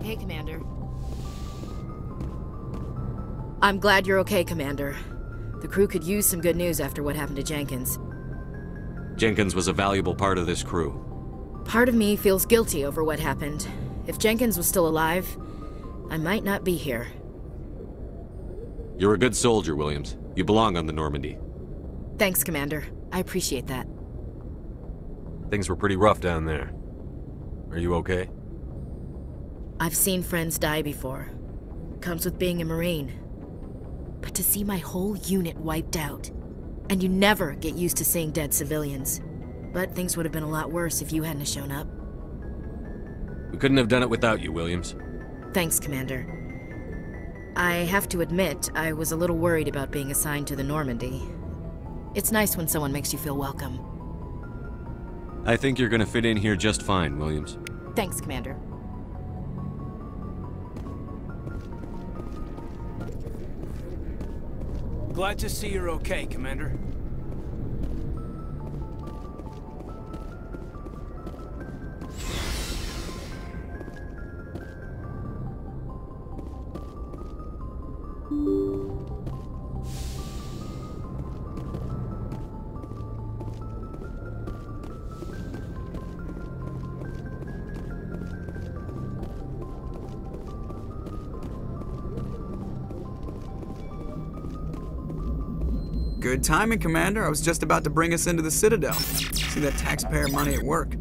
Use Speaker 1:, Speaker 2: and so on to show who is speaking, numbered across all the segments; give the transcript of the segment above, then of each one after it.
Speaker 1: Hey, Commander. I'm glad you're okay, Commander. The crew could use some good news after what happened to Jenkins.
Speaker 2: Jenkins was a valuable part of this crew.
Speaker 1: Part of me feels guilty over what happened. If Jenkins was still alive, I might not be here.
Speaker 2: You're a good soldier, Williams. You belong on the Normandy.
Speaker 1: Thanks, Commander. I appreciate that.
Speaker 3: Things were pretty rough down there. Are you okay?
Speaker 1: I've seen friends die before. Comes with being a Marine. But to see my whole unit wiped out, and you never get used to seeing dead civilians. But things would have been a lot worse if you hadn't shown up.
Speaker 2: We couldn't have done it without you, Williams.
Speaker 1: Thanks, Commander. I have to admit, I was a little worried about being assigned to the Normandy. It's nice when someone makes you feel welcome.
Speaker 2: I think you're gonna fit in here just fine, Williams.
Speaker 1: Thanks, Commander.
Speaker 4: Glad to see you're okay, Commander.
Speaker 5: Good timing, Commander. I was just about to bring us into the Citadel. See that taxpayer money at work.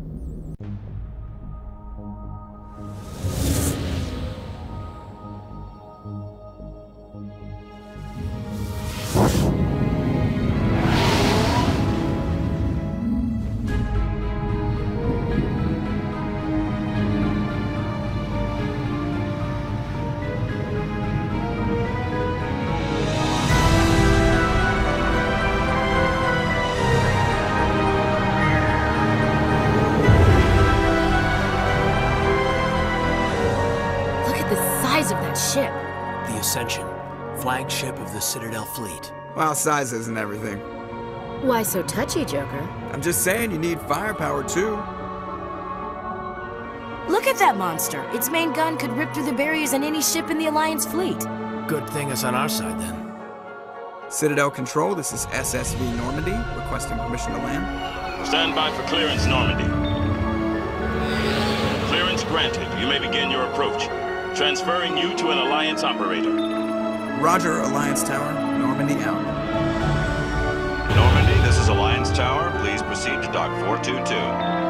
Speaker 4: Flagship of the Citadel fleet.
Speaker 5: Well, size isn't everything.
Speaker 1: Why so touchy, Joker?
Speaker 5: I'm just saying you need firepower, too.
Speaker 1: Look at that monster! Its main gun could rip through the barriers in any ship in the Alliance fleet.
Speaker 4: Good thing it's on our side, then.
Speaker 5: Citadel Control, this is SSV Normandy, requesting permission to land.
Speaker 6: Stand by for clearance, Normandy. Clearance granted. You may begin your approach. Transferring you to an Alliance operator.
Speaker 5: Roger, Alliance Tower. Normandy out.
Speaker 6: Normandy, this is Alliance Tower. Please proceed to Dock 422.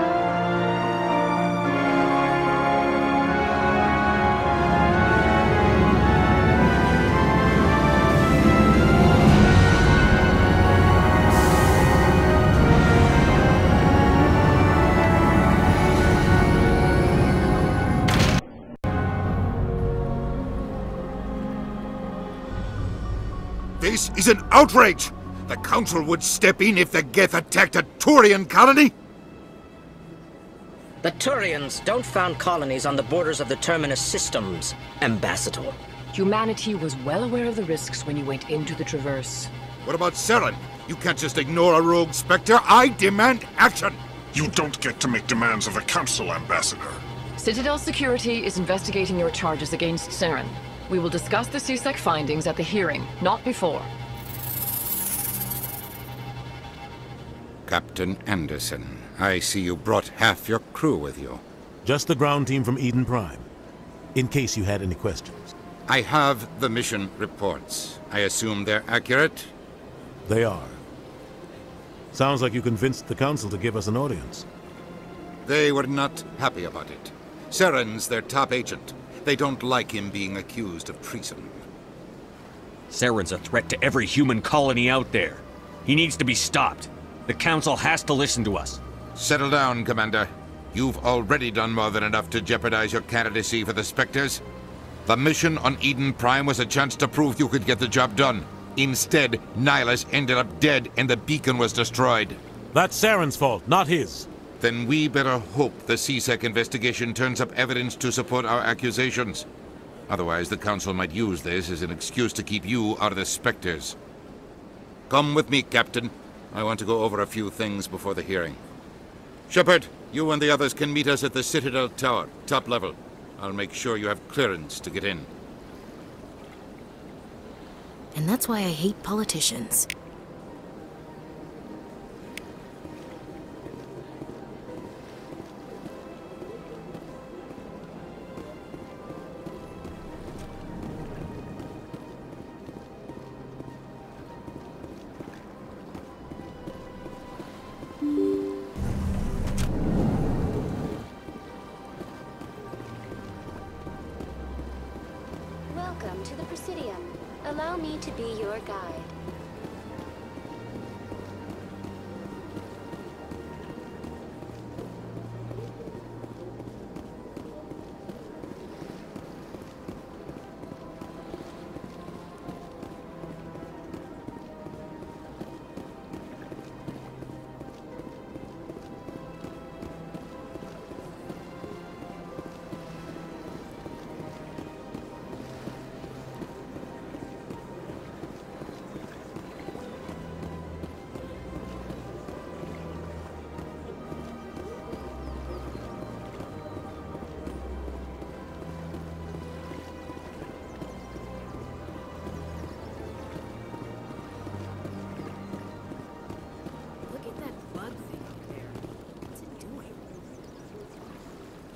Speaker 7: This is an outrage! The Council would step in if the Geth attacked a Turian colony?
Speaker 8: The Turians don't found colonies on the borders of the Terminus systems, Ambassador.
Speaker 9: Humanity was well aware of the risks when you went into the Traverse.
Speaker 7: What about Saren? You can't just ignore a rogue Spectre. I demand action!
Speaker 10: You don't get to make demands of the Council, Ambassador.
Speaker 9: Citadel Security is investigating your charges against Saren. We will discuss the CSEC findings at the hearing, not before.
Speaker 7: Captain Anderson, I see you brought half your crew with you.
Speaker 11: Just the ground team from Eden Prime, in case you had any questions.
Speaker 7: I have the mission reports. I assume they're accurate?
Speaker 11: They are. Sounds like you convinced the Council to give us an audience.
Speaker 7: They were not happy about it. Saren's their top agent. They don't like him being accused of treason.
Speaker 2: Saren's a threat to every human colony out there. He needs to be stopped. The Council has to listen to us.
Speaker 7: Settle down, Commander. You've already done more than enough to jeopardize your candidacy for the Spectres. The mission on Eden Prime was a chance to prove you could get the job done. Instead, Nihilus ended up dead and the beacon was destroyed.
Speaker 11: That's Saren's fault, not his.
Speaker 7: Then we better hope the CSEC investigation turns up evidence to support our accusations. Otherwise, the Council might use this as an excuse to keep you out of the Spectres. Come with me, Captain. I want to go over a few things before the hearing. Shepard, you and the others can meet us at the Citadel Tower, top level. I'll make sure you have clearance to get in.
Speaker 1: And that's why I hate politicians.
Speaker 12: Welcome to the Presidium. Allow me to be your guide.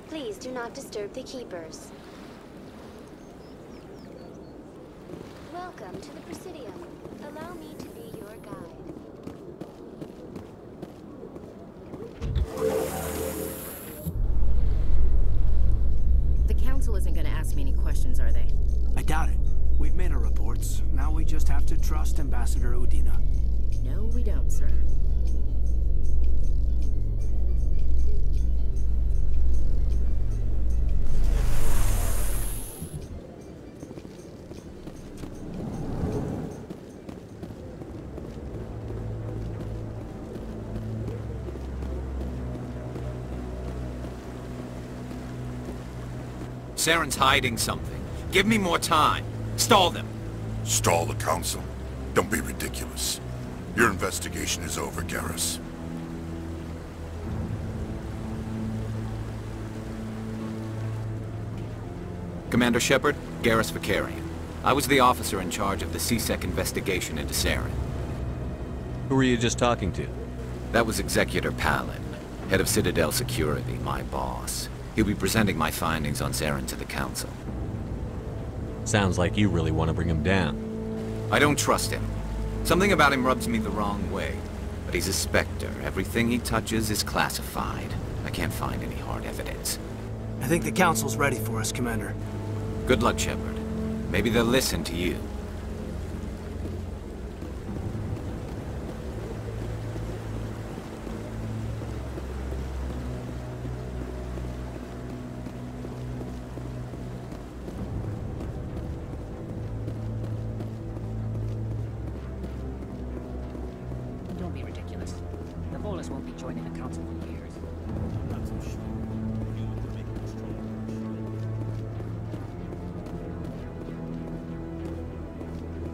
Speaker 12: Please do not disturb the Keepers. Welcome to the Presidium. Allow me to be your guide.
Speaker 1: The Council isn't gonna ask me any questions, are they?
Speaker 4: I doubt it. We've made our reports. Now we just have to trust Ambassador Udina.
Speaker 1: No, we don't, sir.
Speaker 13: Saren's hiding something. Give me more time. Stall them.
Speaker 10: Stall the Council? Don't be ridiculous. Your investigation is over, Garrus.
Speaker 13: Commander Shepard, Garrus Dr. I was the officer in charge of the C-Sec investigation into Saren.
Speaker 3: Who were you just talking to?
Speaker 13: That was Executor Pallin, head of Citadel Security, my boss. He'll be presenting my findings on Saren to the Council.
Speaker 3: Sounds like you really want to bring him down.
Speaker 13: I don't trust him. Something about him rubs me the wrong way. But he's a Spectre. Everything he touches is classified. I can't find any hard evidence.
Speaker 4: I think the Council's ready for us, Commander.
Speaker 13: Good luck, Shepard. Maybe they'll listen to you.
Speaker 8: Don't be ridiculous. The Volus won't be joining the Council for years.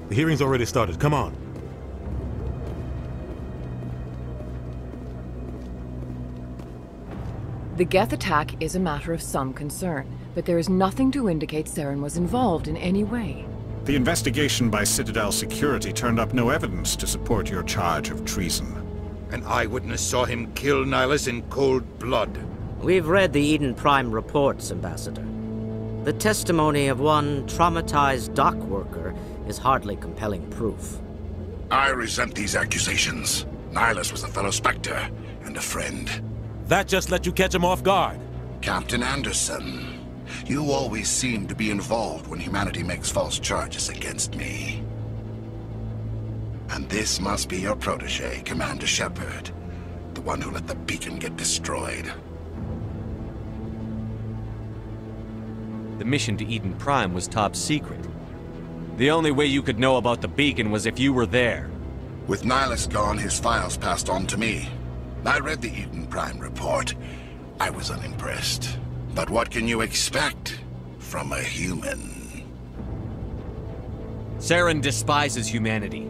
Speaker 11: The hearing's already started. Come on.
Speaker 9: The Geth attack is a matter of some concern, but there is nothing to indicate Saren was involved in any way.
Speaker 10: The investigation by Citadel Security turned up no evidence to support your charge of treason.
Speaker 7: An eyewitness saw him kill Nihilus in cold blood.
Speaker 8: We've read the Eden Prime reports, Ambassador. The testimony of one traumatized dock worker is hardly compelling proof.
Speaker 10: I resent these accusations. Nihilus was a fellow Spectre and a friend.
Speaker 11: That just let you catch him off guard.
Speaker 10: Captain Anderson, you always seem to be involved when humanity makes false charges against me. And this must be your protege, Commander Shepard. The one who let the beacon get destroyed.
Speaker 2: The mission to Eden Prime was top secret. The only way you could know about the beacon was if you were there.
Speaker 10: With Nihilus gone, his files passed on to me. I read the Eden Prime report. I was unimpressed. But what can you expect from a human?
Speaker 2: Saren despises humanity.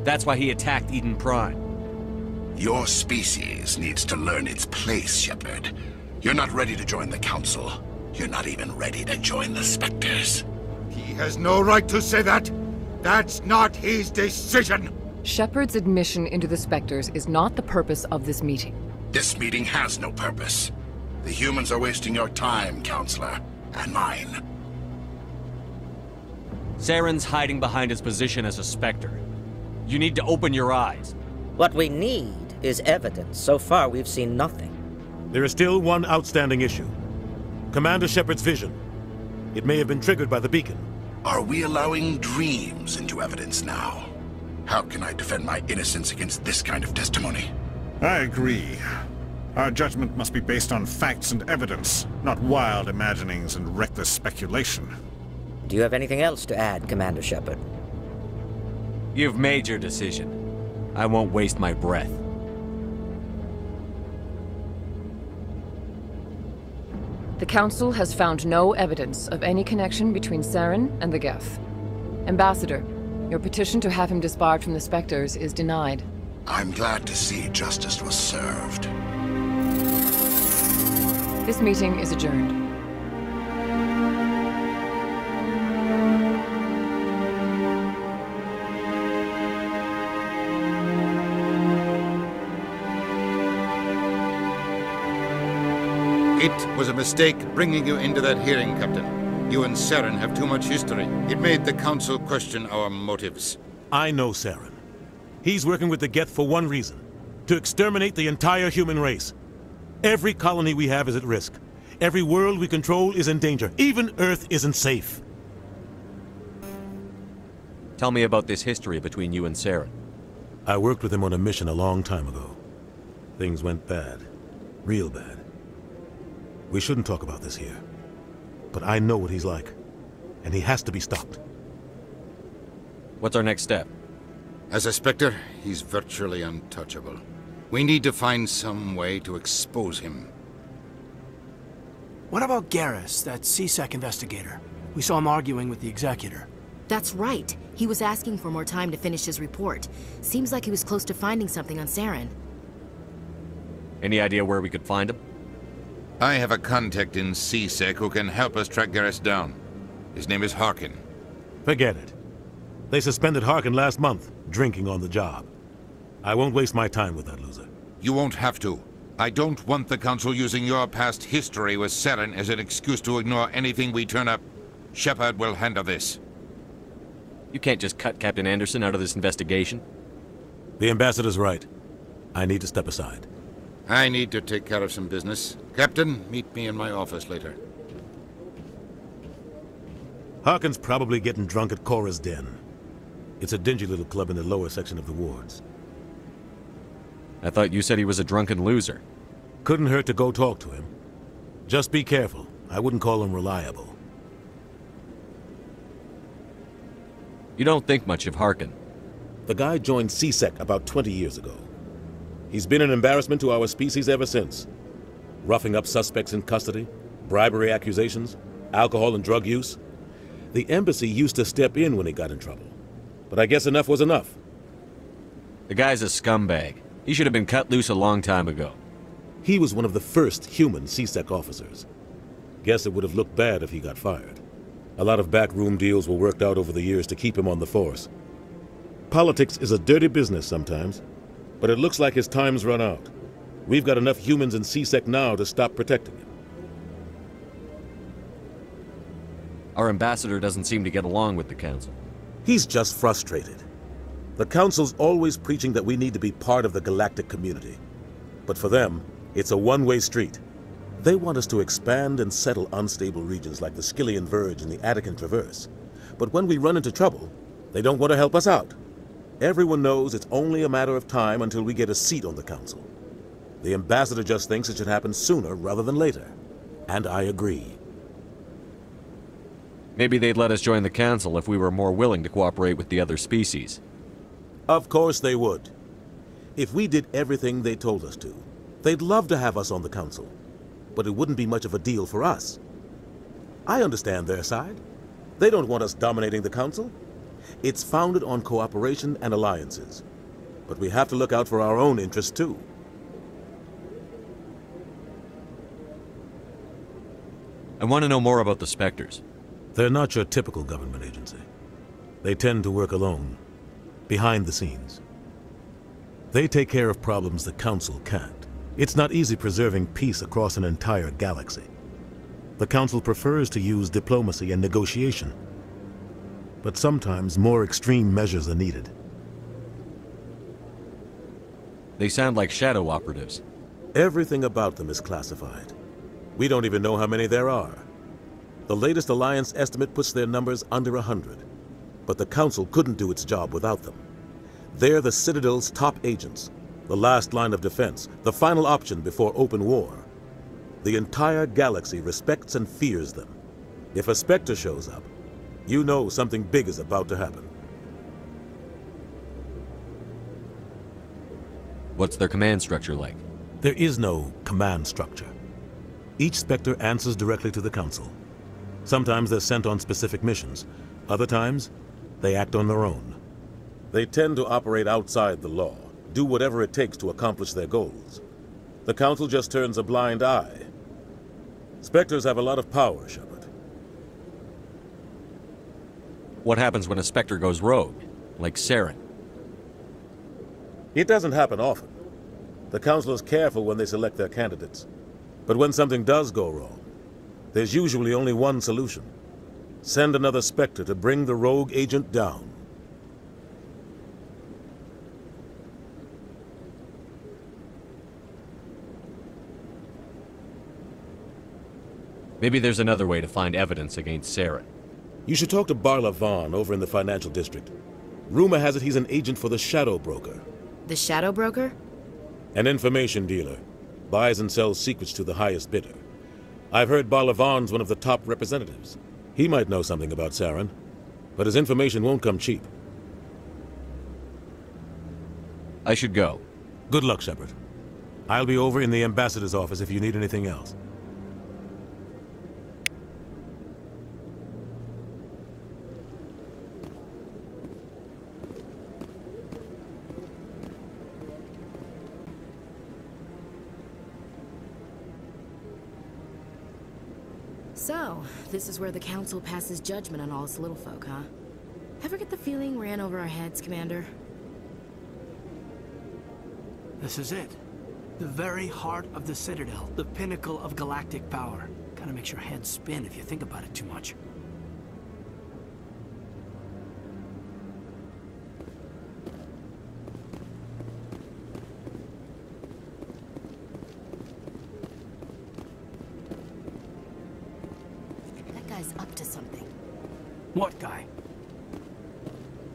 Speaker 2: That's why he attacked Eden Prime.
Speaker 10: Your species needs to learn its place, Shepard. You're not ready to join the Council. You're not even ready to join the Spectres.
Speaker 7: He has no right to say that. That's not his decision.
Speaker 9: Shepard's admission into the Spectres is not the purpose of this meeting.
Speaker 10: This meeting has no purpose. The humans are wasting your time, Counselor, and mine.
Speaker 2: Saren's hiding behind his position as a Spectre. You need to open your eyes.
Speaker 8: What we need is evidence. So far, we've seen nothing.
Speaker 11: There is still one outstanding issue. Commander Shepard's vision. It may have been triggered by the beacon.
Speaker 10: Are we allowing dreams into evidence now? How can I defend my innocence against this kind of testimony?
Speaker 14: I agree. Our judgment must be based on facts and evidence, not wild imaginings and reckless speculation.
Speaker 8: Do you have anything else to add, Commander Shepard?
Speaker 2: You've made your decision. I won't waste my breath.
Speaker 9: The Council has found no evidence of any connection between Saren and the Geth. Ambassador, your petition to have him disbarred from the Spectres is denied.
Speaker 10: I'm glad to see justice was served.
Speaker 9: This meeting is adjourned.
Speaker 7: It was a mistake bringing you into that hearing, Captain. You and Saren have too much history. It made the Council question our motives.
Speaker 11: I know Saren. He's working with the Geth for one reason. To exterminate the entire human race. Every colony we have is at risk. Every world we control is in danger. Even Earth isn't safe.
Speaker 2: Tell me about this history between you and Saren.
Speaker 11: I worked with him on a mission a long time ago. Things went bad. Real bad. We shouldn't talk about this here. But I know what he's like. And he has to be stopped.
Speaker 2: What's our next step?
Speaker 7: As a Spectre, he's virtually untouchable. We need to find some way to expose him.
Speaker 4: What about Garrus, that C-Sec investigator? We saw him arguing with the Executor.
Speaker 1: That's right. He was asking for more time to finish his report. Seems like he was close to finding something on Saren.
Speaker 2: Any idea where we could find him?
Speaker 7: I have a contact in C-Sec who can help us track Garrus down. His name is Harkin.
Speaker 11: Forget it. They suspended Harkin last month, drinking on the job. I won't waste my time with that loser.
Speaker 7: You won't have to. I don't want the Council using your past history with Saren as an excuse to ignore anything we turn up. Shepard will handle this.
Speaker 2: You can't just cut Captain Anderson out of this investigation.
Speaker 11: The Ambassador's right. I need to step aside.
Speaker 7: I need to take care of some business. Captain, meet me in my office later.
Speaker 11: Harkin's probably getting drunk at Chora's den. It's a dingy little club in the lower section of the wards.
Speaker 2: I thought you said he was a drunken loser.
Speaker 11: Couldn't hurt to go talk to him. Just be careful. I wouldn't call him reliable.
Speaker 2: You don't think much of Harkin.
Speaker 11: The guy joined C-Sec about 20 years ago. He's been an embarrassment to our species ever since. Roughing up suspects in custody, bribery accusations, alcohol and drug use. The embassy used to step in when he got in trouble. But I guess enough was enough.
Speaker 2: The guy's a scumbag. He should have been cut loose a long time ago.
Speaker 11: He was one of the first human C-Sec officers. Guess it would have looked bad if he got fired. A lot of backroom deals were worked out over the years to keep him on the force. Politics is a dirty business sometimes, but it looks like his time's run out. We've got enough humans in C-Sec now to stop protecting him.
Speaker 2: Our ambassador doesn't seem to get along with the Council.
Speaker 11: He's just frustrated. The Council's always preaching that we need to be part of the galactic community. But for them, it's a one-way street. They want us to expand and settle unstable regions like the Skyllian Verge and the Attican Traverse. But when we run into trouble, they don't want to help us out. Everyone knows it's only a matter of time until we get a seat on the Council. The ambassador just thinks it should happen sooner rather than later. And I agree.
Speaker 2: Maybe they'd let us join the Council if we were more willing to cooperate with the other species.
Speaker 11: Of course they would. If we did everything they told us to, they'd love to have us on the Council. But it wouldn't be much of a deal for us. I understand their side. They don't want us dominating the Council. It's founded on cooperation and alliances. But we have to look out for our own interests too.
Speaker 2: I want to know more about the Spectres.
Speaker 11: They're not your typical government agency. They tend to work alone, behind the scenes. They take care of problems the Council can't. It's not easy preserving peace across an entire galaxy. The Council prefers to use diplomacy and negotiation. But sometimes more extreme measures are needed.
Speaker 2: They sound like shadow operatives.
Speaker 11: Everything about them is classified. We don't even know how many there are. The latest Alliance estimate puts their numbers under 100. But the Council couldn't do its job without them. They're the Citadel's top agents, the last line of defense, the final option before open war. The entire galaxy respects and fears them. If a Spectre shows up, you know something big is about to happen.
Speaker 2: What's their command structure like?
Speaker 11: There is no command structure. Each Spectre answers directly to the Council. Sometimes they're sent on specific missions. Other times, they act on their own. They tend to operate outside the law, do whatever it takes to accomplish their goals. The Council just turns a blind eye. Spectres have a lot of power, Shepard.
Speaker 2: What happens when a Spectre goes rogue, like Saren?
Speaker 11: It doesn't happen often. The Council is careful when they select their candidates. But when something does go wrong, there's usually only one solution. Send another Spectre to bring the rogue agent down.
Speaker 2: Maybe there's another way to find evidence against Saren.
Speaker 11: You should talk to Barla Vaughn over in the financial district. Rumor has it he's an agent for the Shadow Broker.
Speaker 1: The Shadow Broker?
Speaker 11: An information dealer. Buys and sells secrets to the highest bidder. I've heard Barla Vaughn's one of the top representatives. He might know something about Saren, but his information won't come cheap.
Speaker 2: I should go.
Speaker 11: Good luck, Shepard. I'll be over in the ambassador's office if you need anything else.
Speaker 1: So, this is where the Council passes judgment on all us little folk, huh? Ever get the feeling we ran over our heads, Commander?
Speaker 4: This is it. The very heart of the Citadel, the pinnacle of galactic power. Kinda makes your head spin if you think about it too much.
Speaker 1: Up to something.
Speaker 4: What guy?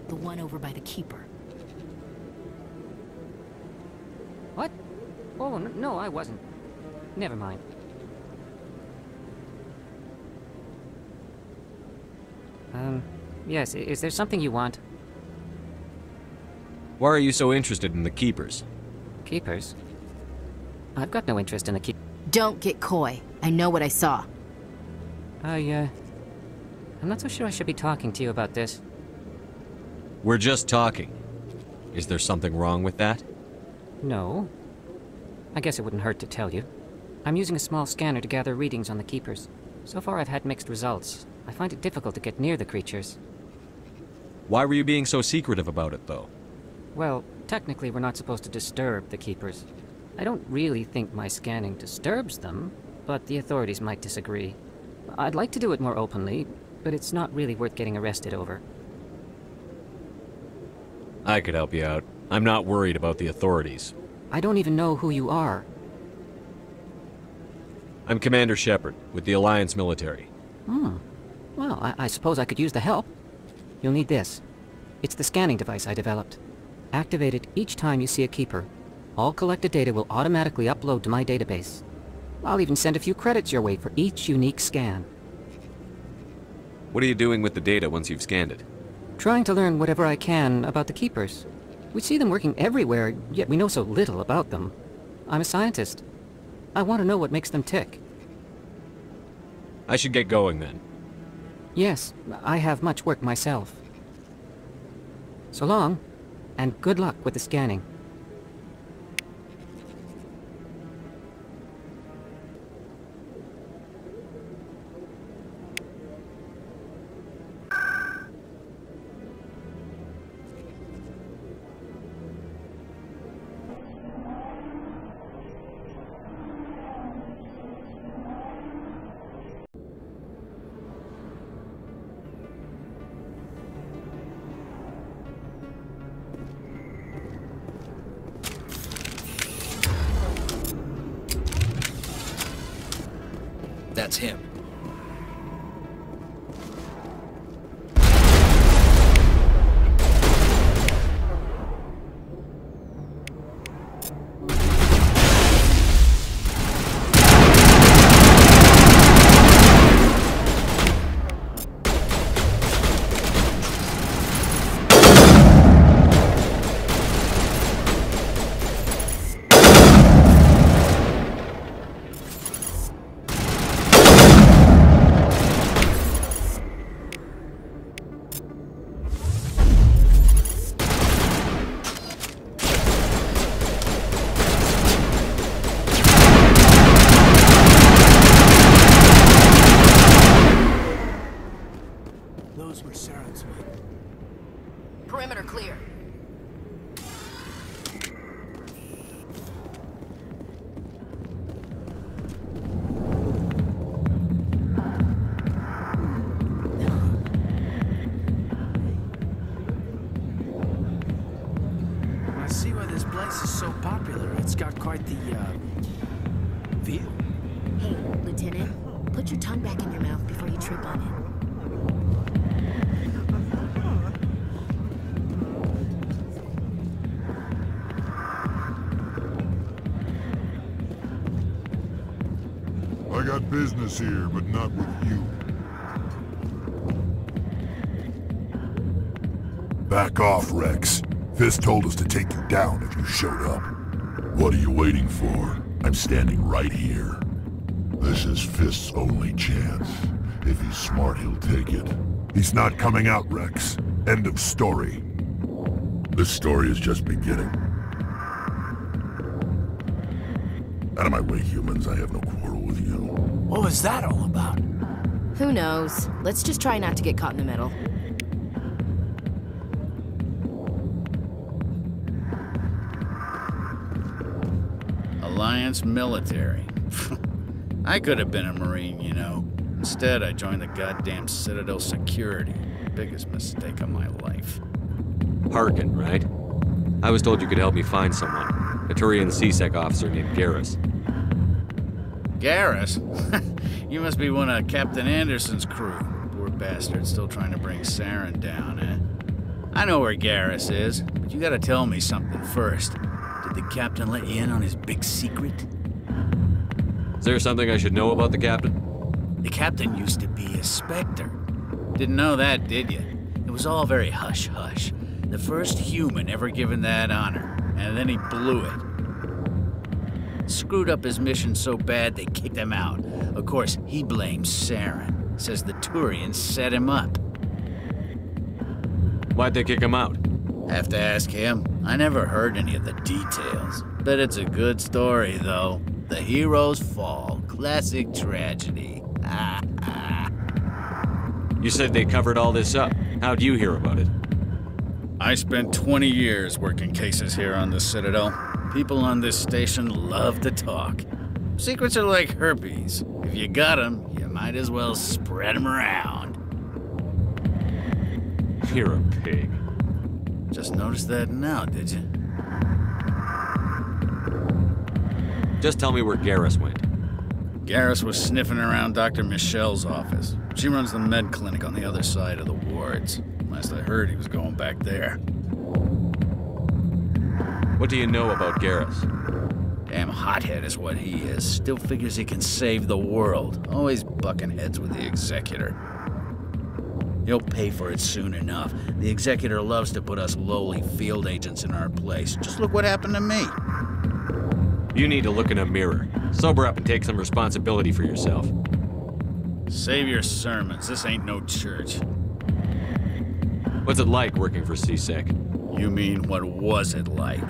Speaker 1: The one over by the Keeper.
Speaker 15: What? Oh, no, I wasn't. Never mind. Yes, is there something you want?
Speaker 2: Why are you so interested in the Keepers?
Speaker 15: Keepers? I've got no interest in the Keepers.
Speaker 1: Don't get coy. I know what I saw.
Speaker 15: I'm not so sure I should be talking to you about this.
Speaker 2: We're just talking. Is there something wrong with that?
Speaker 15: No. I guess it wouldn't hurt to tell you. I'm using a small scanner to gather readings on the Keepers. So far I've had mixed results. I find it difficult to get near the creatures.
Speaker 2: Why were you being so secretive about it, though?
Speaker 15: Well, technically we're not supposed to disturb the Keepers. I don't really think my scanning disturbs them, but the authorities might disagree. I'd like to do it more openly, but it's not really worth getting arrested over.
Speaker 2: I could help you out. I'm not worried about the authorities.
Speaker 15: I don't even know who you are.
Speaker 2: I'm Commander Shepard, with the Alliance military.
Speaker 15: Well, I suppose I could use the help. You'll need this. It's the scanning device I developed. Activate it each time you see a Keeper. All collected data will automatically upload to my database. I'll even send a few credits your way for each unique scan.
Speaker 2: What are you doing with the data once you've scanned it?
Speaker 15: Trying to learn whatever I can about the Keepers. We see them working everywhere, yet we know so little about them. I'm a scientist. I want to know what makes them tick.
Speaker 2: I should get going then.
Speaker 15: Yes, I have much work myself. So long, and good luck with the scanning.
Speaker 16: that's him.
Speaker 1: Perimeter clear.
Speaker 4: I see why this place is so popular. It's got quite the, view.
Speaker 1: Hey, Lieutenant, put your tongue back in your mouth before you trip on it.
Speaker 17: I got business here, but not with you. Back off, Wrex. Fist told us to take you down if you showed up. What are you waiting for? I'm standing right here. This is Fist's only chance. If he's smart, he'll take it. He's not coming out, Wrex. End of story. This story is just beginning. Out of my way, humans. I have no quarrel with you.
Speaker 4: What was that all about?
Speaker 1: Who knows? Let's just try not to get caught in the middle.
Speaker 18: Alliance military. I could have been a Marine, you know. Instead, I joined the goddamn Citadel security. Biggest mistake of my life.
Speaker 3: Harkin, right? I was told you could help me find someone. A Turian CSEC officer named Garrus.
Speaker 18: Garrus? You must be one of Captain Anderson's crew. Poor bastard, still trying to bring Saren down, eh? I know where Garrus is, but you gotta tell me something first. Did the captain let you in on his big secret?
Speaker 3: Is there something I should know about the captain?
Speaker 18: The captain used to be a Spectre. Didn't know that, did you? It was all very hush-hush. The first human ever given that honor, and then he blew it. Screwed up his mission so bad they kicked him out. Of course, he blames Saren. Says the Turians set him up.
Speaker 3: Why'd they kick him out?
Speaker 18: Have to ask him. I never heard any of the details. Bet it's a good story, though. The heroes fall. Classic tragedy.
Speaker 3: You said they covered all this up. How'd you hear about it?
Speaker 18: I spent 20 years working cases here on the Citadel. People on this station love to talk. Secrets are like herpes. If you got them, you might as well spread them around.
Speaker 3: You're a pig.
Speaker 18: Just noticed that now, did you?
Speaker 3: Just tell me where Garrus went.
Speaker 18: Garrus was sniffing around Dr. Michelle's office. She runs the med clinic on the other side of the wards. Last I heard, he was going back there.
Speaker 3: What do you know about Garrus?
Speaker 18: Damn hothead is what he is. Still figures he can save the world. Always bucking heads with the Executor. He'll pay for it soon enough. The Executor loves to put us lowly field agents in our place. Just look what happened to me.
Speaker 3: You need to look in a mirror. Sober up and take some responsibility for yourself.
Speaker 18: Save your sermons. This ain't no church.
Speaker 3: What's it like working for CSEC?
Speaker 18: You mean, what was it like?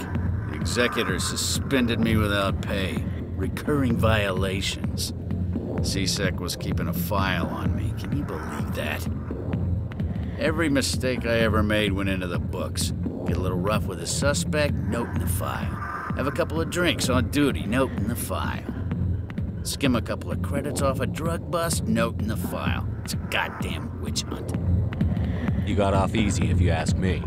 Speaker 18: The Executor suspended me without pay. Recurring violations. CSEC was keeping a file on me. Can you believe that? Every mistake I ever made went into the books. Get a little rough with a suspect, note in the file. Have a couple of drinks on duty, note in the file. Skim a couple of credits off a drug bust, note in the file. It's a goddamn witch hunt.
Speaker 3: You got off easy, if you ask me.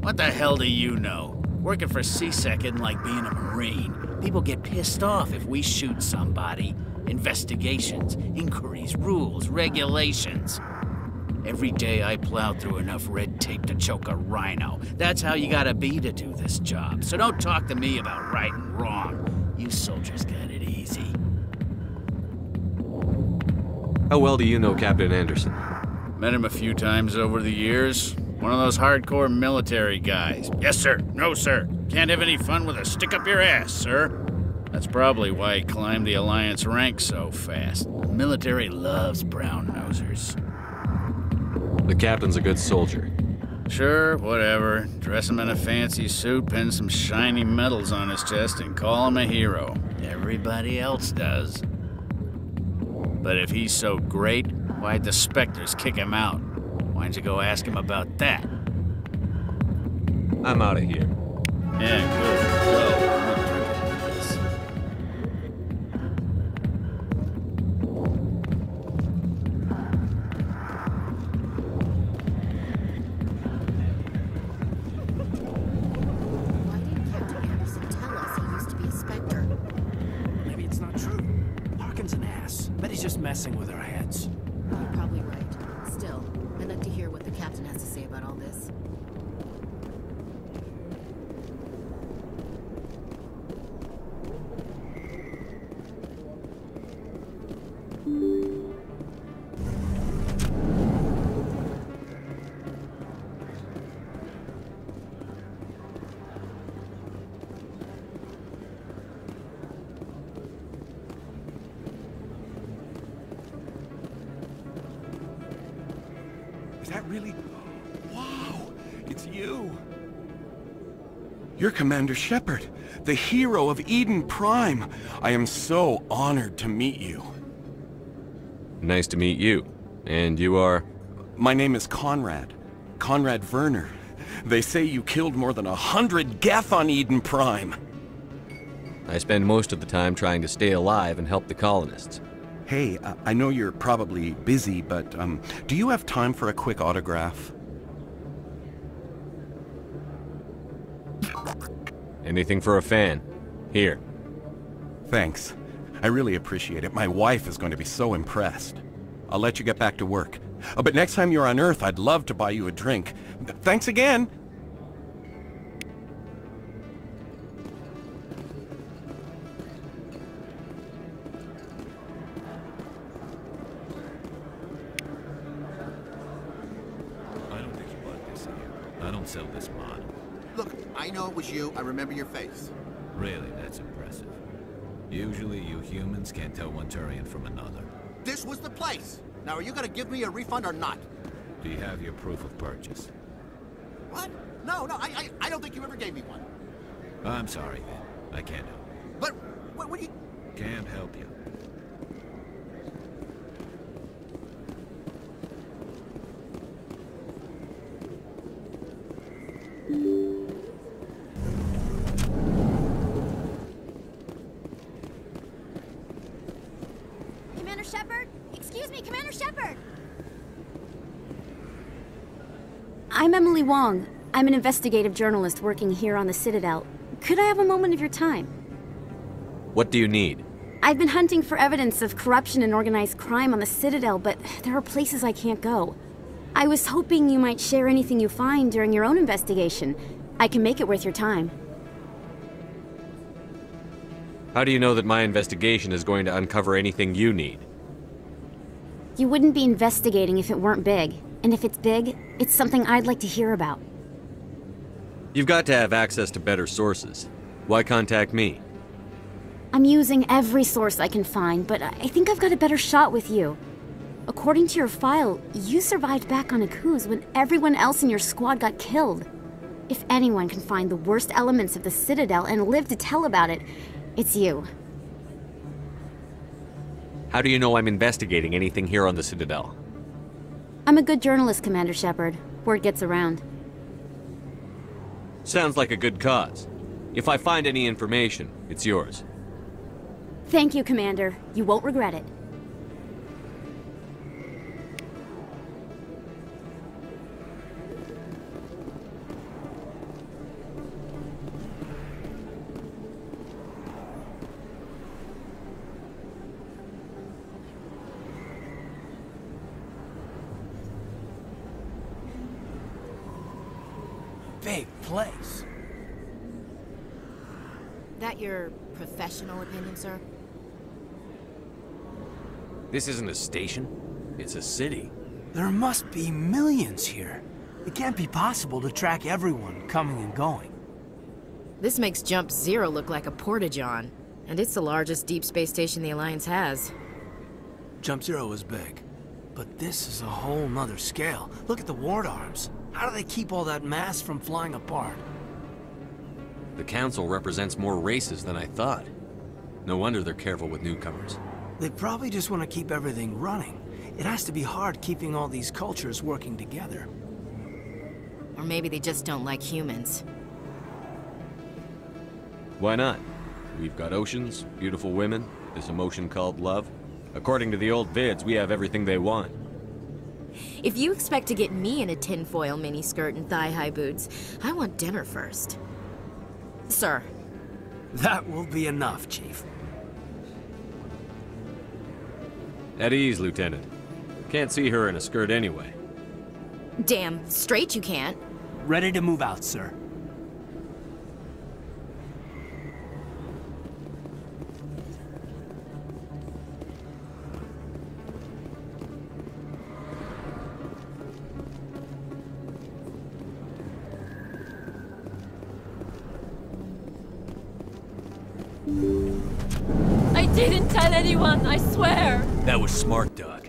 Speaker 18: What the hell do you know? Working for CSEC isn't like being a Marine. People get pissed off if we shoot somebody. Investigations, inquiries, rules, regulations. Every day I plowed through enough red tape to choke a rhino. That's how you gotta be to do this job. So don't talk to me about right and wrong. You soldiers got it easy.
Speaker 3: How well do you know Captain Anderson?
Speaker 18: Met him a few times over the years. One of those hardcore military guys. Yes, sir. No, sir. Can't have any fun with a stick up your ass, sir. That's probably why he climbed the Alliance ranks so fast. The military loves brown-nosers.
Speaker 3: The captain's a good soldier.
Speaker 18: Sure, whatever. Dress him in a fancy suit, pin some shiny medals on his chest, and call him a hero. Everybody else does. But if he's so great, why'd the Spectres kick him out? Why don't you go ask him about that?
Speaker 3: I'm out of here.
Speaker 18: Yeah, good. Go.
Speaker 1: Why didn't Captain Anderson tell us he used to be a Spectre?
Speaker 4: Maybe it's not true. Harkin's an ass. Bet he's just messing with our heads.
Speaker 1: You're probably right. Still, I'd like to hear what the captain has to say about all this.
Speaker 16: Is that really... Wow! It's you! You're Commander Shepard, the hero of Eden Prime. I am so honored to meet you.
Speaker 3: Nice to meet you. And you are?
Speaker 16: My name is Conrad. Conrad Verner. They say you killed more than 100 Geth on Eden Prime.
Speaker 3: I spend most of the time trying to stay alive and help the colonists.
Speaker 16: Hey, I know you're probably busy, but do you have time for a quick autograph?
Speaker 3: Anything for a fan. Here.
Speaker 16: Thanks. I really appreciate it. My wife is going to be so impressed. I'll let you get back to work. But next time you're on Earth, I'd love to buy you a drink. Thanks again!
Speaker 19: I don't think you bought this here. I don't sell this model.
Speaker 20: Look, I know it was you. I remember your face.
Speaker 19: Really, that's impressive. Usually you humans can't tell one Turian from another.
Speaker 20: This was the place. Now, are you gonna give me a refund or not?
Speaker 19: Do you have your proof of purchase?
Speaker 20: What? No, I don't think you ever gave me one.
Speaker 19: I'm sorry, then. I can't help.
Speaker 20: But, what do you...
Speaker 19: Can't help you.
Speaker 21: Commander Shepard? Excuse me, Commander Shepard! I'm Emily Wong. I'm an investigative journalist working here on the Citadel. Could I have a moment of your time?
Speaker 3: What do you need?
Speaker 21: I've been hunting for evidence of corruption and organized crime on the Citadel, but there are places I can't go. I was hoping you might share anything you find during your own investigation. I can make it worth your time.
Speaker 3: How do you know that my investigation is going to uncover anything you need?
Speaker 21: You wouldn't be investigating if it weren't big. And if it's big, it's something I'd like to hear about.
Speaker 3: You've got to have access to better sources. Why contact me?
Speaker 21: I'm using every source I can find, but I think I've got a better shot with you. According to your file, you survived back on Akuz when everyone else in your squad got killed. If anyone can find the worst elements of the Citadel and live to tell about it, it's you.
Speaker 3: How do you know I'm investigating anything here on the Citadel?
Speaker 21: I'm a good journalist, Commander Shepard. Word gets around.
Speaker 3: Sounds like a good cause. If I find any information, it's yours.
Speaker 21: Thank you, Commander. You won't regret it.
Speaker 4: big place.
Speaker 1: That your professional opinion, sir?
Speaker 2: This isn't a station. It's a city.
Speaker 4: There must be millions here. It can't be possible to track everyone coming and going.
Speaker 1: This makes Jump Zero look like a porta-john, and it's the largest deep space station the Alliance has.
Speaker 4: Jump Zero is big, but this is a whole nother scale. Look at the ward arms. How do they keep all that mass from flying apart?
Speaker 3: The Council represents more races than I thought. No wonder they're careful with newcomers.
Speaker 4: They probably just want to keep everything running. It has to be hard keeping all these cultures working together.
Speaker 1: Or maybe they just don't like humans.
Speaker 3: Why not? We've got oceans, beautiful women, this emotion called love. According to the old vids, we have everything they want.
Speaker 1: If you expect to get me in a tinfoil miniskirt and thigh-high boots, I want dinner first. Sir.
Speaker 4: That will be enough, Chief.
Speaker 3: At ease, Lieutenant. Can't see her in a skirt anyway.
Speaker 1: Damn straight you can't.
Speaker 4: Ready to move out, sir.
Speaker 5: I didn't tell anyone, I swear!
Speaker 2: That was smart, Doc.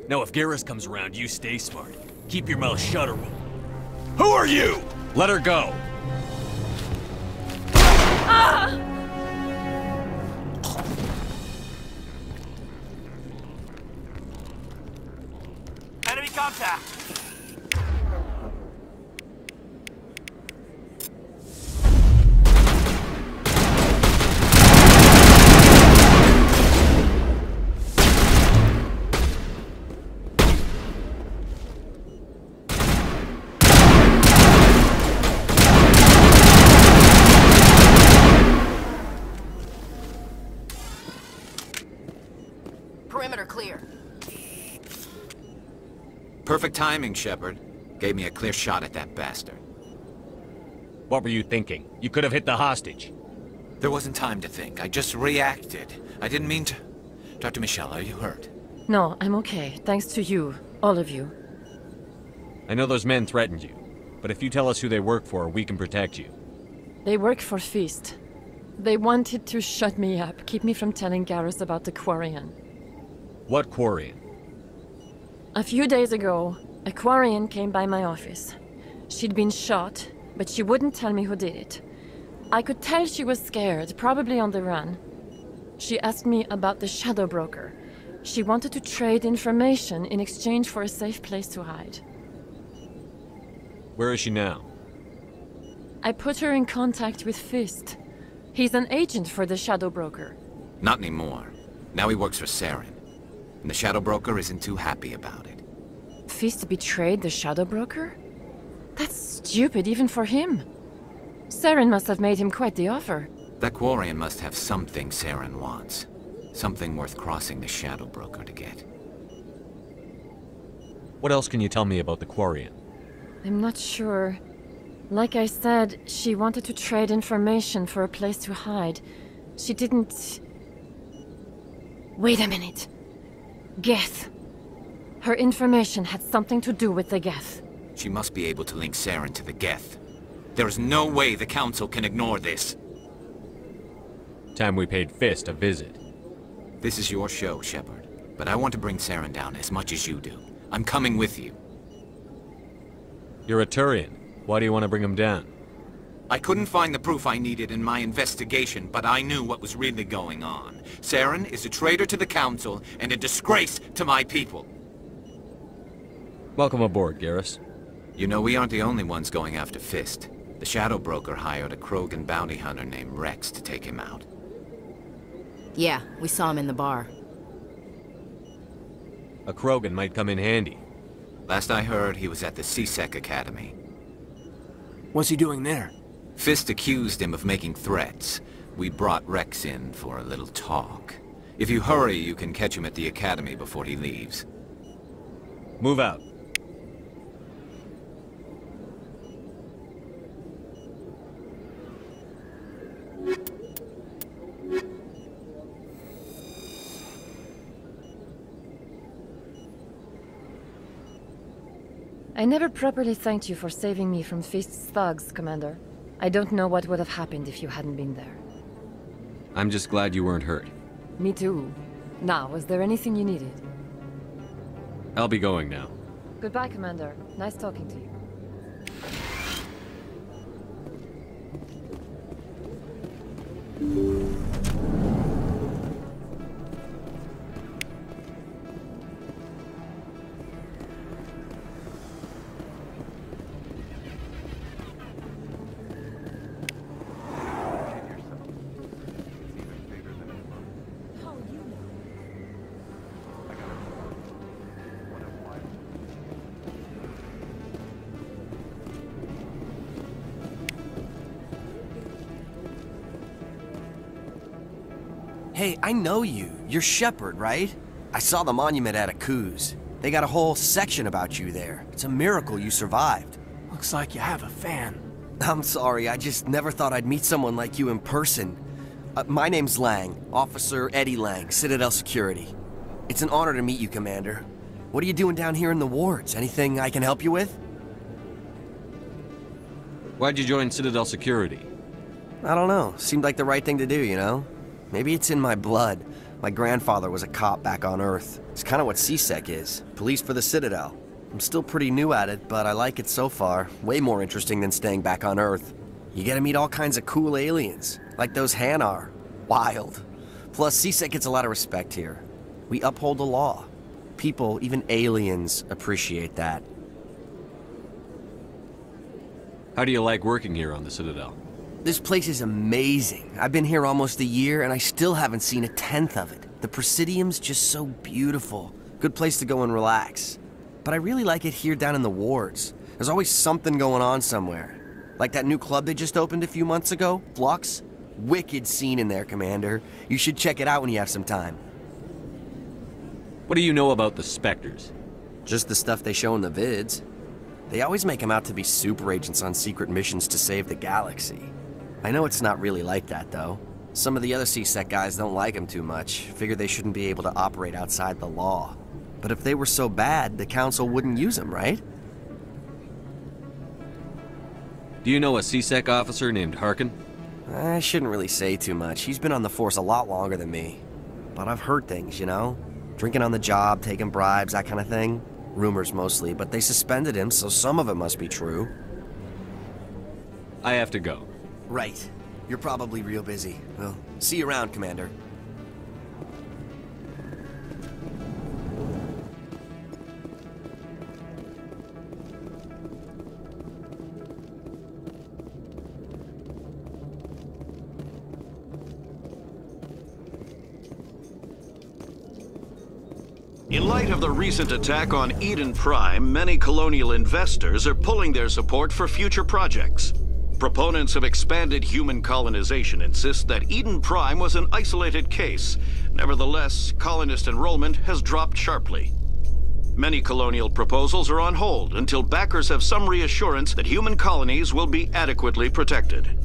Speaker 2: Now if Garrus comes around, you stay smart. Keep your mouth shut or we'll... Who are you? Let her go!
Speaker 5: Ah!
Speaker 4: Enemy contact!
Speaker 1: Perimeter clear.
Speaker 13: Perfect timing, Shepard. Gave me a clear shot at that bastard.
Speaker 2: What were you thinking? You could have hit the hostage.
Speaker 13: There wasn't time to think. I just reacted. I didn't mean to... Dr. Michelle, are you hurt?
Speaker 9: No, I'm okay. Thanks to you. All of you.
Speaker 3: I know those men threatened you, but if you tell us who they work for, we can protect you.
Speaker 9: They work for Feast. They wanted to shut me up, keep me from telling Garrus about the Quarian.
Speaker 3: What Quarian?
Speaker 9: A few days ago, a Quarian came by my office. She'd been shot, but she wouldn't tell me who did it. I could tell she was scared, probably on the run. She asked me about the Shadow Broker. She wanted to trade information in exchange for a safe place to hide.
Speaker 3: Where is she now?
Speaker 9: I put her in contact with Fist. He's an agent for the Shadow Broker.
Speaker 13: Not anymore. Now he works for Saren. And the Shadow Broker isn't too happy about it.
Speaker 9: Fist betrayed the Shadow Broker? That's stupid even for him. Saren must have made him quite the offer.
Speaker 13: That Quarian must have something Saren wants. Something worth crossing the Shadow Broker to get.
Speaker 3: What else can you tell me about the Quarian?
Speaker 9: I'm not sure. Like I said, she wanted to trade information for a place to hide. She didn't... Wait a minute. Geth. Her information had something to do with the Geth.
Speaker 13: She must be able to link Saren to the Geth. There is no way the Council can ignore this.
Speaker 3: Time we paid Fist a visit.
Speaker 13: This is your show, Shepard. But I want to bring Saren down as much as you do. I'm coming with you.
Speaker 3: You're a Turian. Why do you want to bring him down?
Speaker 13: I couldn't find the proof I needed in my investigation, but I knew what was really going on. Saren is a traitor to the Council and a disgrace to my people.
Speaker 3: Welcome aboard, Garrus.
Speaker 13: You know, we aren't the only ones going after Fist. The Shadow Broker hired a Krogan bounty hunter named Wrex to take him out.
Speaker 1: Yeah, we saw him in the bar.
Speaker 3: A Krogan might come in handy.
Speaker 13: Last I heard, he was at the C-Sec Academy.
Speaker 4: What's he doing there?
Speaker 13: Fist accused him of making threats. We brought Wrex in for a little talk. If you hurry, you can catch him at the Academy before he leaves.
Speaker 3: Move out.
Speaker 9: I never properly thanked you for saving me from Fist's thugs, Commander. I don't know what would have happened if you hadn't been there.
Speaker 3: I'm just glad you weren't hurt.
Speaker 9: Me too. Now, was there anything you needed?
Speaker 3: I'll be going now.
Speaker 9: Goodbye, Commander. Nice talking to you.
Speaker 6: Hey, I know you. You're Shepard, right? I saw the monument at Aku's. They got a whole section about you there. It's a miracle you survived.
Speaker 4: Looks like you have a fan.
Speaker 6: I'm sorry, I just never thought I'd meet someone like you in person. My name's Lang, Officer Eddie Lang, Citadel Security. It's an honor to meet you, Commander. What are you doing down here in the wards? Anything I can help you with?
Speaker 3: Why'd you join Citadel Security?
Speaker 6: I don't know. Seemed like the right thing to do, you know? Maybe it's in my blood. My grandfather was a cop back on Earth. It's kind of what CSEC is. Police for the Citadel. I'm still pretty new at it, but I like it so far. Way more interesting than staying back on Earth. You get to meet all kinds of cool aliens, like those Hanar. Wild. Plus, CSEC gets a lot of respect here. We uphold the law. People, even aliens, appreciate that.
Speaker 3: How do you like working here on the Citadel?
Speaker 6: This place is amazing. I've been here almost a year, and I still haven't seen a tenth of it. The Presidium's just so beautiful. Good place to go and relax. But I really like it here down in the wards. There's always something going on somewhere. Like that new club they just opened a few months ago, Flux. Wicked scene in there, Commander. You should check it out when you have some time.
Speaker 3: What do you know about the Spectres?
Speaker 6: Just the stuff they show in the vids. They always make them out to be super agents on secret missions to save the galaxy. I know it's not really like that, though. Some of the other CSEC guys don't like them too much, figure they shouldn't be able to operate outside the law. But if they were so bad, the Council wouldn't use them, right?
Speaker 3: Do you know a CSEC officer named Harkin?
Speaker 6: I shouldn't really say too much. He's been on the force a lot longer than me. But I've heard things, you know? Drinking on the job, taking bribes, that kind of thing. Rumors mostly, but they suspended him, so some of it must be true.
Speaker 3: I have to go.
Speaker 6: Right. You're probably real busy. Well, see you around, Commander.
Speaker 22: In light of the recent attack on Eden Prime, many colonial investors are pulling their support for future projects. Proponents of expanded human colonization insist that Eden Prime was an isolated case. Nevertheless, colonist enrollment has dropped sharply. Many colonial proposals are on hold until backers have some reassurance that human colonies will be adequately protected.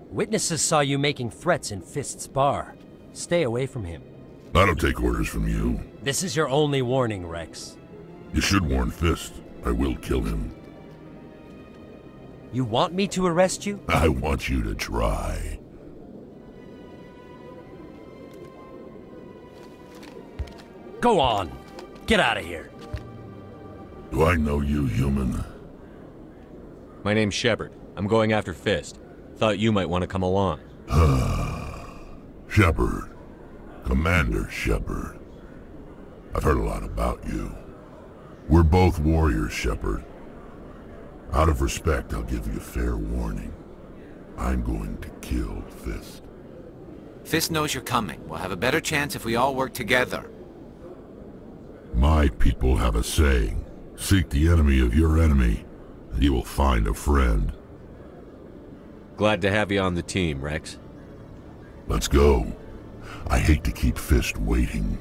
Speaker 23: Witnesses saw you making threats in Fist's bar. Stay away from him.
Speaker 17: I don't take orders from you.
Speaker 23: This is your only warning, Wrex.
Speaker 17: You should warn Fist. I will kill him.
Speaker 23: You want me to arrest you?
Speaker 17: I want you to try.
Speaker 23: Go on. Get out of here.
Speaker 17: Do I know you, human?
Speaker 3: My name's Shepard. I'm going after Fist. Thought you might want to come along.
Speaker 17: Shepard. Commander Shepard. I've heard a lot about you. We're both warriors, Shepard. Out of respect, I'll give you a fair warning. I'm going to kill Fist.
Speaker 13: Fist knows you're coming. We'll have a better chance if we all work together.
Speaker 17: My people have a saying. Seek the enemy of your enemy, and you will find a friend.
Speaker 3: Glad to have you on the team, Wrex.
Speaker 17: Let's go. I hate to keep Fist waiting.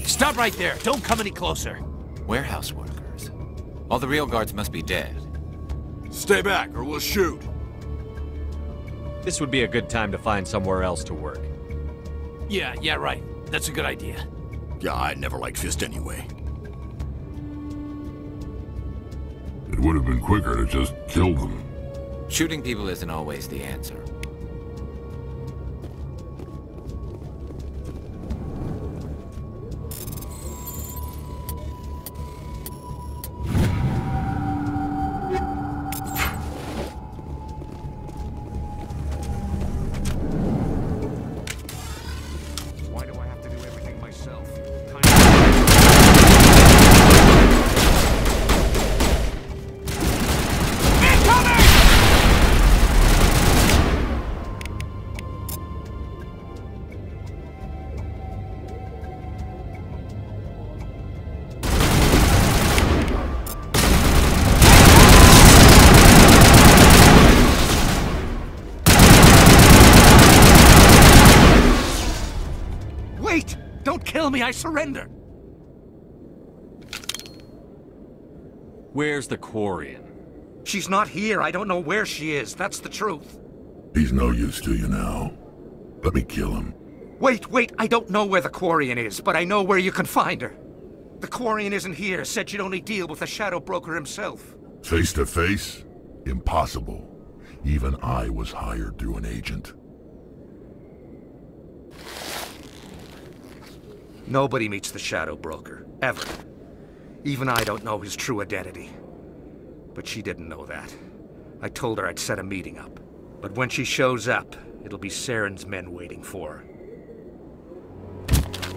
Speaker 4: Stop right there. Don't come any closer.
Speaker 13: Warehouse workers. All the real guards must be dead.
Speaker 16: Stay back, or we'll shoot.
Speaker 2: This would be a good time to find somewhere else to work.
Speaker 4: Yeah, right. That's a good idea.
Speaker 20: Yeah, I never liked Fist anyway.
Speaker 17: It would have been quicker to just kill them.
Speaker 13: Shooting people isn't always the answer.
Speaker 4: Kill me, I surrender!
Speaker 2: Where's the Quarian?
Speaker 8: She's not here. I don't know where she is. That's the truth.
Speaker 17: He's no use to you now. Let me kill him.
Speaker 8: Wait. I don't know where the Quarian is, but I know where you can find her. The Quarian isn't here. Said she'd only deal with the Shadow Broker himself.
Speaker 17: Face to face? Impossible. Even I was hired through an agent.
Speaker 8: Nobody meets the Shadow Broker, ever. Even I don't know his true identity. But she didn't know that. I told her I'd set a meeting up. But when she shows up, it'll be Saren's men waiting for her.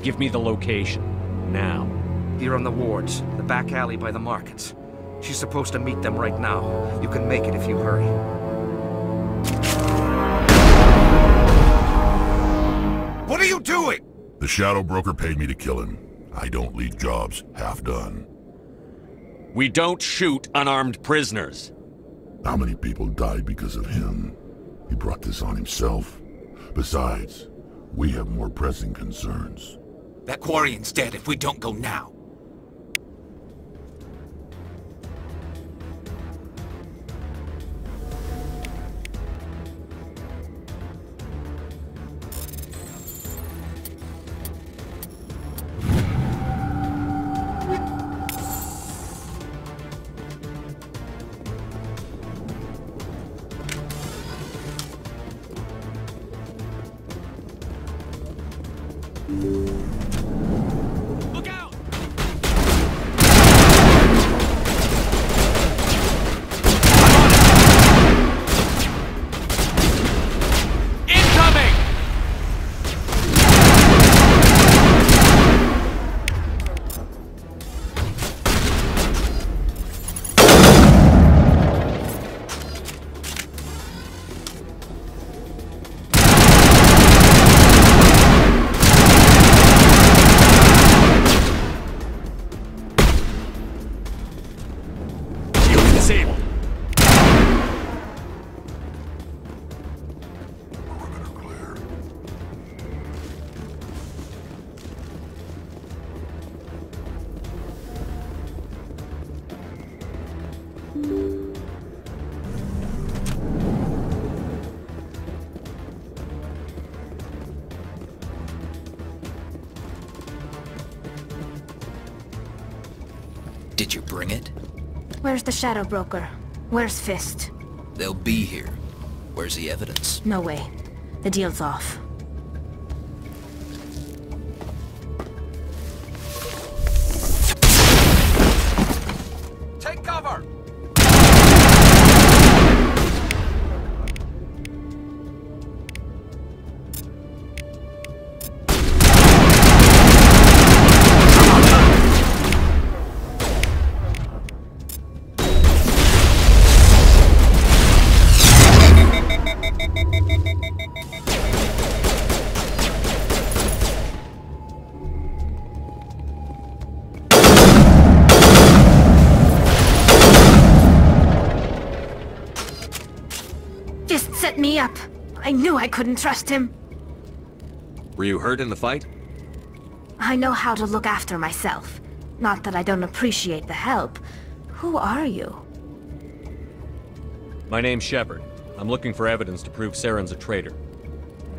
Speaker 2: Give me the location, now.
Speaker 8: Here on the wards, the back alley by the markets. She's supposed to meet them right now. You can make it if you hurry. What are you doing?
Speaker 17: The Shadow Broker paid me to kill him. I don't leave jobs half done.
Speaker 2: We don't shoot unarmed prisoners.
Speaker 17: How many people died because of him? He brought this on himself. Besides, we have more pressing concerns.
Speaker 13: That Quarian's dead if we don't go now. Did you bring it?
Speaker 21: Where's the Shadow Broker? Where's Fist?
Speaker 13: They'll be here. Where's the evidence?
Speaker 21: No way. The deal's off.
Speaker 8: Take cover!
Speaker 21: Me up. I knew I couldn't trust him.
Speaker 2: Were you hurt in the fight?
Speaker 10: I know how to look after myself. Not that I don't appreciate the help. Who are you?
Speaker 2: My name's Shepard. I'm looking for evidence to prove Saren's a traitor.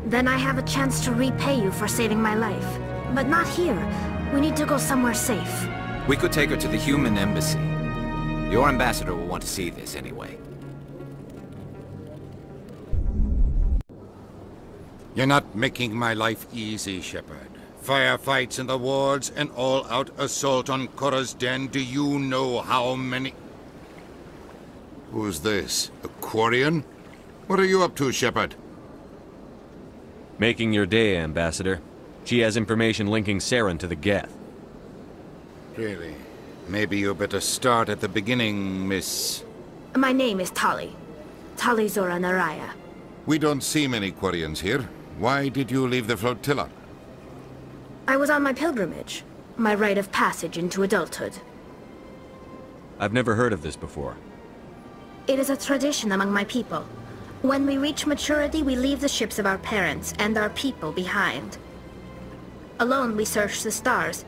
Speaker 10: Then I have a chance to repay you for saving my life. But not here. We need to go somewhere safe.
Speaker 13: We could take her to the human embassy. Your ambassador will want to see this anyway.
Speaker 7: You're not making my life easy, Shepard. Firefights in the wards, an all-out assault on Chora's den. Do you know how many... Who's this? A Quarian? What are you up to, Shepard?
Speaker 2: Making your day, Ambassador. She has information linking Saren to the Geth.
Speaker 7: Really? Maybe you better start at the beginning, Miss...
Speaker 10: My name is Tali. Tali Zora Naraya.
Speaker 7: We don't see many Quarians here. Why did you leave the flotilla?
Speaker 10: I was on my pilgrimage. My rite of passage into adulthood.
Speaker 2: I've never heard of this before.
Speaker 10: It is a tradition among my people. When we reach maturity, we leave the ships of our parents and our people behind. Alone, we search the stars,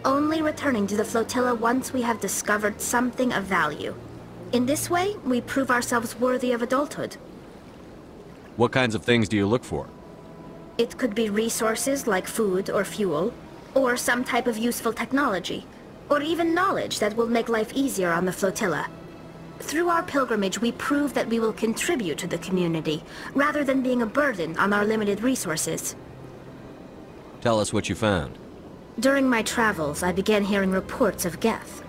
Speaker 10: only returning to the flotilla once we have discovered something of value. In this way, we prove ourselves worthy of adulthood.
Speaker 2: What kinds of things do you look for?
Speaker 10: It could be resources like food or fuel, or some type of useful technology, or even knowledge that will make life easier on the flotilla. Through our pilgrimage, we prove that we will contribute to the community, rather than being a burden on our limited resources.
Speaker 2: Tell us what you found.
Speaker 10: During my travels, I began hearing reports of Geth.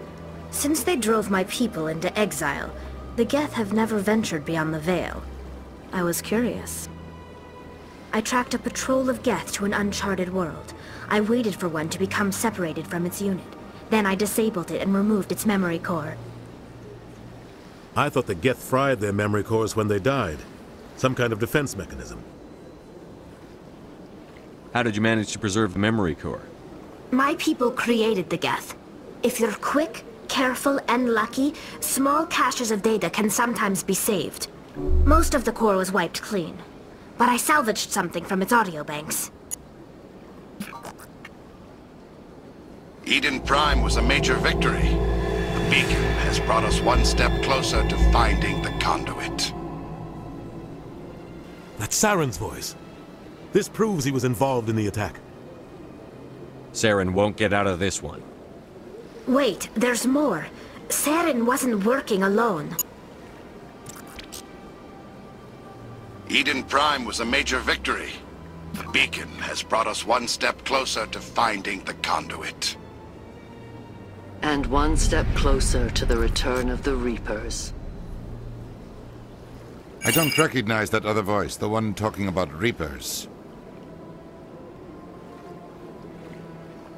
Speaker 10: Since they drove my people into exile, the Geth have never ventured beyond the Veil. I was curious. I tracked a patrol of Geth to an uncharted world. I waited for one to become separated from its unit. Then I disabled it and removed its memory core.
Speaker 11: I thought the Geth fried their memory cores when they died. Some kind of defense mechanism.
Speaker 2: How did you manage to preserve the memory core?
Speaker 10: My people created the Geth. If you're quick, careful, and lucky, small caches of data can sometimes be saved. Most of the core was wiped clean, but I salvaged something from its audio banks.
Speaker 12: Eden Prime was a major victory. The beacon has brought us one step closer to finding the conduit.
Speaker 11: That's Saren's voice. This proves he was involved in the attack.
Speaker 2: Saren won't get out of this one.
Speaker 10: Wait, there's more. Saren wasn't working alone.
Speaker 12: Eden Prime was a major victory. The beacon has brought us one step closer to finding the conduit.
Speaker 14: And one step closer to the return of the Reapers.
Speaker 7: I don't recognize that other voice, the one talking about Reapers.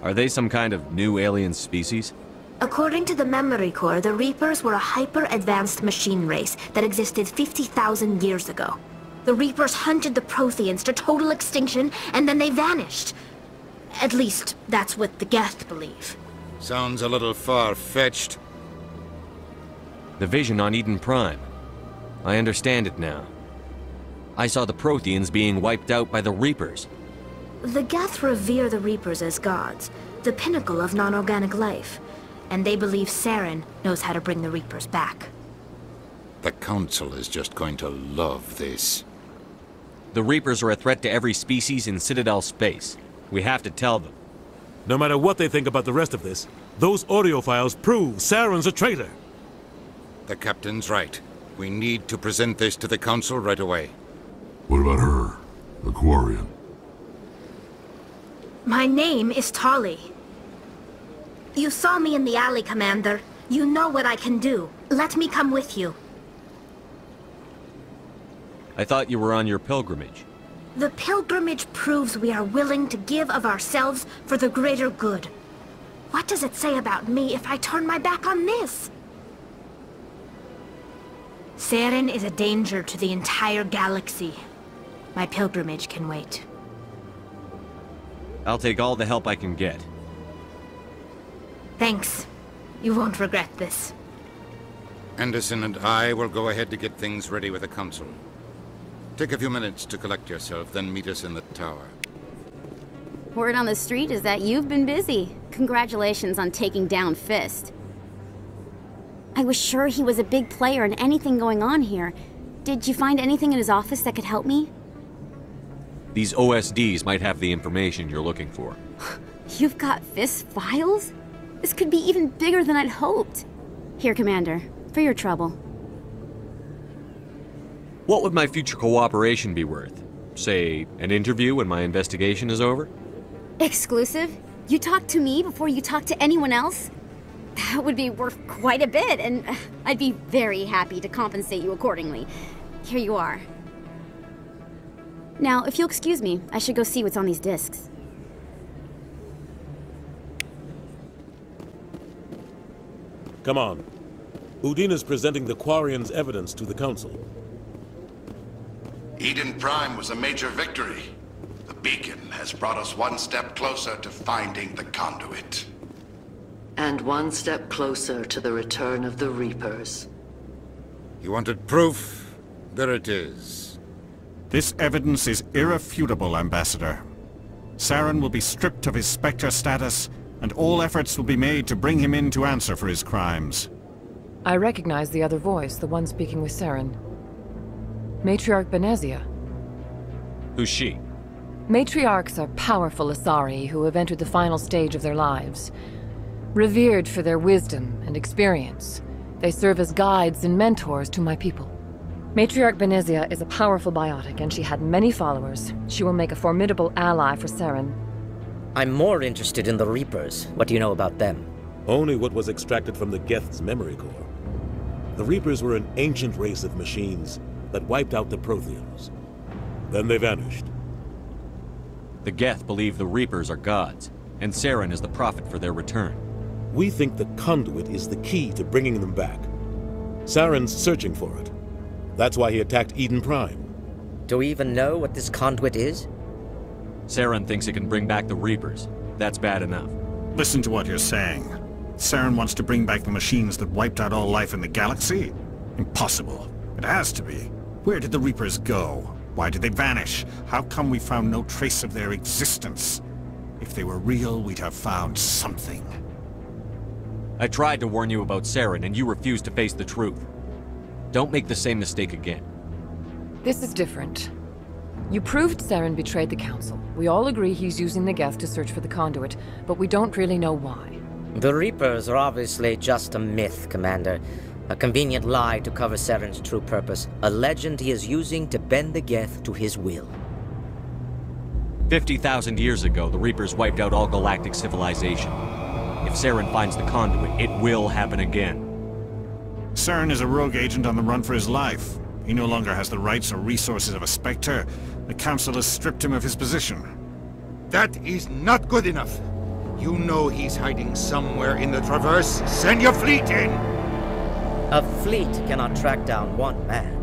Speaker 2: Are they some kind of new alien species?
Speaker 10: According to the memory core, the Reapers were a hyper-advanced machine race that existed 50,000 years ago. The Reapers hunted the Protheans to total extinction, and then they vanished. At least, that's what the Geth believe.
Speaker 7: Sounds a little far-fetched.
Speaker 2: The vision on Eden Prime. I understand it now. I saw the Protheans being wiped out by the Reapers.
Speaker 10: The Geth revere the Reapers as gods, the pinnacle of non-organic life, and they believe Saren knows how to bring the Reapers back.
Speaker 7: The Council is just going to love this.
Speaker 2: The Reapers are a threat to every species in Citadel space. We have to tell them.
Speaker 11: No matter what they think about the rest of this, those audio files prove Saren's a traitor.
Speaker 7: The Captain's right. We need to present this to the Council right away.
Speaker 17: What about her? The Quarian?
Speaker 10: My name is Tali. You saw me in the alley, Commander. You know what I can do. Let me come with you.
Speaker 2: I thought you were on your pilgrimage.
Speaker 10: The pilgrimage proves we are willing to give of ourselves for the greater good. What does it say about me if I turn my back on this? Saren is a danger to the entire galaxy. My pilgrimage can wait.
Speaker 2: I'll take all the help I can get.
Speaker 10: Thanks. You won't regret this.
Speaker 7: Anderson and I will go ahead to get things ready with the Council. Take a few minutes to collect yourself, then meet us in the tower.
Speaker 21: Word on the street is that you've been busy. Congratulations on taking down Fist. I was sure he was a big player in anything going on here. Did you find anything in his office that could help me?
Speaker 2: These OSDs might have the information you're looking for.
Speaker 21: You've got Fist's files? This could be even bigger than I'd hoped. Here, Commander, for your trouble.
Speaker 2: What would my future cooperation be worth? Say, an interview when my investigation is over?
Speaker 21: Exclusive? You talk to me before you talk to anyone else? That would be worth quite a bit, and I'd be very happy to compensate you accordingly. Here you are. Now, if you'll excuse me, I should go see what's on these discs.
Speaker 11: Come on. Udina's presenting the Quarian's evidence to the Council.
Speaker 12: Eden Prime was a major victory. The beacon has brought us one step closer to finding the conduit.
Speaker 14: And one step closer to the return of the Reapers.
Speaker 7: You wanted proof? There it is.
Speaker 15: This evidence is irrefutable, Ambassador. Saren will be stripped of his Spectre status, and all efforts will be made to bring him in to answer for his crimes.
Speaker 9: I recognize the other voice, the one speaking with Saren. Matriarch Benezia.
Speaker 2: Who's she?
Speaker 9: Matriarchs are powerful Asari who have entered the final stage of their lives. Revered for their wisdom and experience, they serve as guides and mentors to my people. Matriarch Benezia is a powerful biotic, and she had many followers. She will make a formidable ally for Saren.
Speaker 18: I'm more interested in the Reapers. What do you know about them?
Speaker 11: Only what was extracted from the Geth's memory core. The Reapers were an ancient race of machines that wiped out the Protheans. Then they vanished.
Speaker 2: The Geth believe the Reapers are gods, and Saren is the prophet for their return.
Speaker 11: We think the conduit is the key to bringing them back. Saren's searching for it. That's why he attacked Eden Prime.
Speaker 18: Do we even know what this conduit is?
Speaker 2: Saren thinks it can bring back the Reapers. That's bad enough.
Speaker 15: Listen to what you're saying. Saren wants to bring back the machines that wiped out all life in the galaxy? Impossible. It has to be. Where did the Reapers go? Why did they vanish? How come we found no trace of their existence? If they were real, we'd have found something.
Speaker 2: I tried to warn you about Saren, and you refused to face the truth. Don't make the same mistake again.
Speaker 9: This is different. You proved Saren betrayed the Council. We all agree he's using the Geth to search for the conduit, but we don't really know why.
Speaker 18: The Reapers are obviously just a myth, Commander. A convenient lie to cover Saren's true purpose. A legend he is using to bend the Geth to his will.
Speaker 2: 50,000 years ago, the Reapers wiped out all galactic civilization. If Saren finds the conduit, it will happen again.
Speaker 15: Saren is a rogue agent on the run for his life. He no longer has the rights or resources of a Spectre. The Council has stripped him of his position.
Speaker 7: That is not good enough. You know he's hiding somewhere in the Traverse. Send your fleet in!
Speaker 18: A fleet cannot track down one man.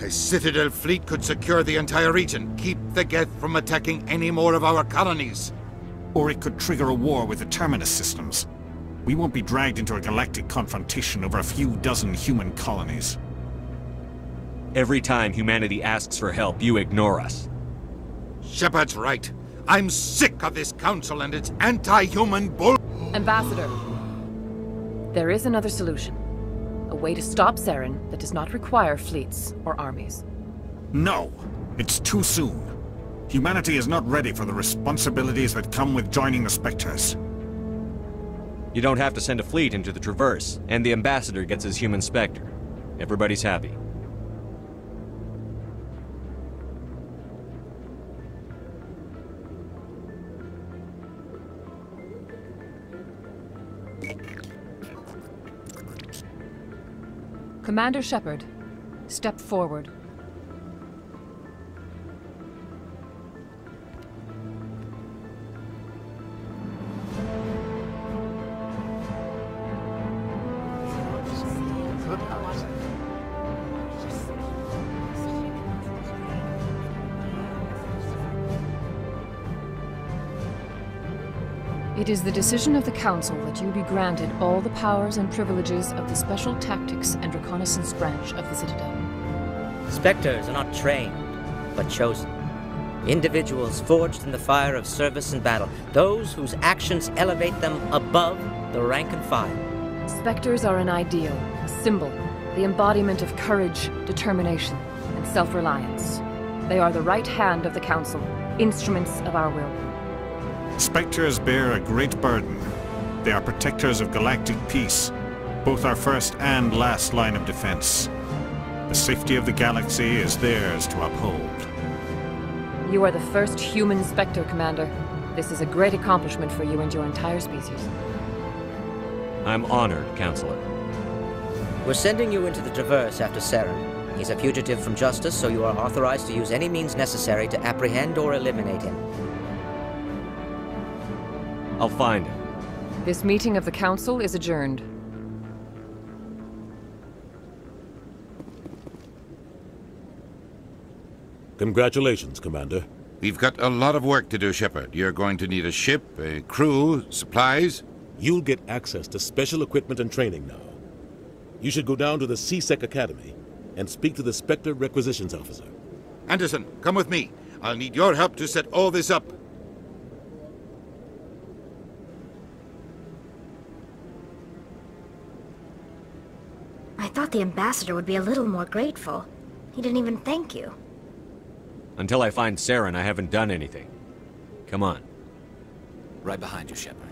Speaker 7: A Citadel fleet could secure the entire region, keep the Geth from attacking any more of our colonies.
Speaker 15: Or it could trigger a war with the Terminus systems. We won't be dragged into a galactic confrontation over a few dozen human colonies.
Speaker 2: Every time humanity asks for help, you ignore us.
Speaker 7: Shepard's right. I'm sick of this council and its anti-human bull—
Speaker 9: Ambassador, there is another solution. A way to stop Saren that does not require fleets or armies.
Speaker 15: No! It's too soon. Humanity is not ready for the responsibilities that come with joining the Spectres.
Speaker 2: You don't have to send a fleet into the Traverse, and the Ambassador gets his human Spectre. Everybody's happy.
Speaker 9: Commander Shepard, step forward. It is the decision of the Council that you be granted all the powers and privileges of the Special Tactics and Reconnaissance branch of the Citadel.
Speaker 18: Spectres are not trained, but chosen. Individuals forged in the fire of service and battle. Those whose actions elevate them above the rank and file.
Speaker 9: Spectres are an ideal, a symbol, the embodiment of courage, determination, and self-reliance. They are the right hand of the Council, instruments of our will.
Speaker 15: Spectres bear a great burden. They are protectors of galactic peace, both our first and last line of defense. The safety of the galaxy is theirs to uphold.
Speaker 9: You are the first human Spectre, Commander. This is a great accomplishment for you and your entire species.
Speaker 2: I'm honored, Counselor.
Speaker 18: We're sending you into the Traverse after Saren. He's a fugitive from justice, so you are authorized to use any means necessary to apprehend or eliminate him.
Speaker 2: I'll find him.
Speaker 9: This meeting of the Council is adjourned.
Speaker 11: Congratulations, Commander.
Speaker 7: We've got a lot of work to do, Shepard. You're going to need a ship, a crew, supplies.
Speaker 11: You'll get access to special equipment and training now. You should go down to the C-Sec Academy and speak to the Spectre Requisitions Officer.
Speaker 7: Anderson, come with me. I'll need your help to set all this up.
Speaker 10: I thought the ambassador would be a little more grateful. He didn't even thank you.
Speaker 2: Until I find Saren, I haven't done anything. Come on.
Speaker 13: Right behind you, Shepard.